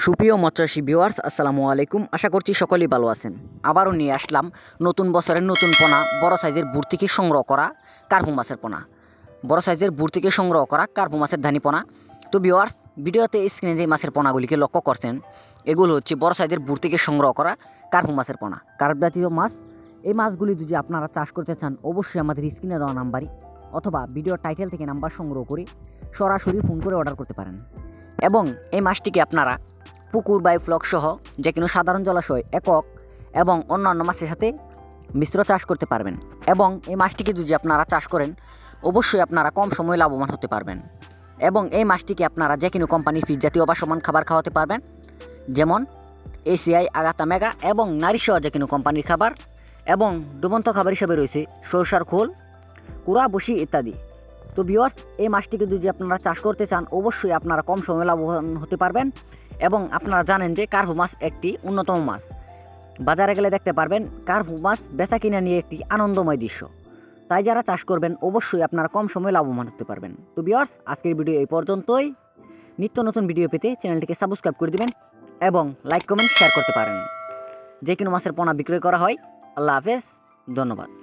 সুপ্রিয় মৎস্যচাষী ভিউয়ার্স, আসসালামু আলাইকুম। আশা করছি সকলেই ভালো আছেন। আবারও নিয়ে আসলাম নতুন বছরের নতুন পোনা, বড় সাইজের বুর থেকে সংগ্রহ করা কার্পু মাছের পোনা। বড় সাইজের বুর থেকে সংগ্রহ করা কার্পু মাছের ধানি পোনা। তো ভিউয়ার্স, ভিডিওতে স্ক্রিনে যে মাছের পোনাগুলিকে লক্ষ্য করছেন, এগুলো হচ্ছে বড় সাইজের বুর থেকে সংগ্রহ করা কার্পু মাছের পোনা, কার্প জাতীয় মাছ। এই মাছগুলি যদি আপনারা চাষ করতে চান, অবশ্যই আমাদের স্ক্রিনে দেওয়া নাম্বারই অথবা ভিডিওর টাইটেল থেকে নাম্বার সংগ্রহ করে সরাসরি ফোন করে অর্ডার করতে পারেন। এবং এই মাছটিকে আপনারা পুকুর বা ফ্লক সহ যে কোনো সাধারণ জলাশয়, একক এবং অন্যান্য মাছের সাথে মিশ্র চাষ করতে পারবেন। এবং এই মাছটিকে যদি আপনারা চাষ করেন, অবশ্যই আপনারা কম সময়ে লাভবান হতে পারবেন। এবং এই মাছটিকে আপনারা যে কোনো কোম্পানির ফিড জাতীয় বা সমান খাবার খাওয়াতে পারবেন, যেমন এসিআই, আগাতা মেগা এবং নারিসহ যে কোনো কোম্পানির খাবার। এবং ডুবন্ত খাবার হিসেবে রয়েছে সরষার খোল, কুড়া, বসি ইত্যাদি। তো ভিউয়ার্স, এই মাছটিকে যদি আপনারা চাষ করতে চান, অবশ্যই আপনারা কম সময়ে লাভবান হতে পারবেন। এবং আপনারা জানেন যে কার্পু মাছ একটি অন্যতম মাছ। বাজারে গেলে দেখতে পারবেন কার্পু মাছ বেচা কিনা নিয়ে একটি আনন্দময় দৃশ্য। তাই যারা চাষ করবেন, অবশ্যই আপনারা কম সময়ে লাভবান হতে পারবেন। তো ভিউয়ার্স, আজকের ভিডিও এই পর্যন্তই। নিত্য নতুন ভিডিও পেতে চ্যানেলটিকে সাবস্ক্রাইব করে দিবেন এবং লাইক, কমেন্ট, শেয়ার করতে পারেন। যে কোনো মাছের পোনা বিক্রয় করা হয়। আল্লাহ হাফেজ, ধন্যবাদ।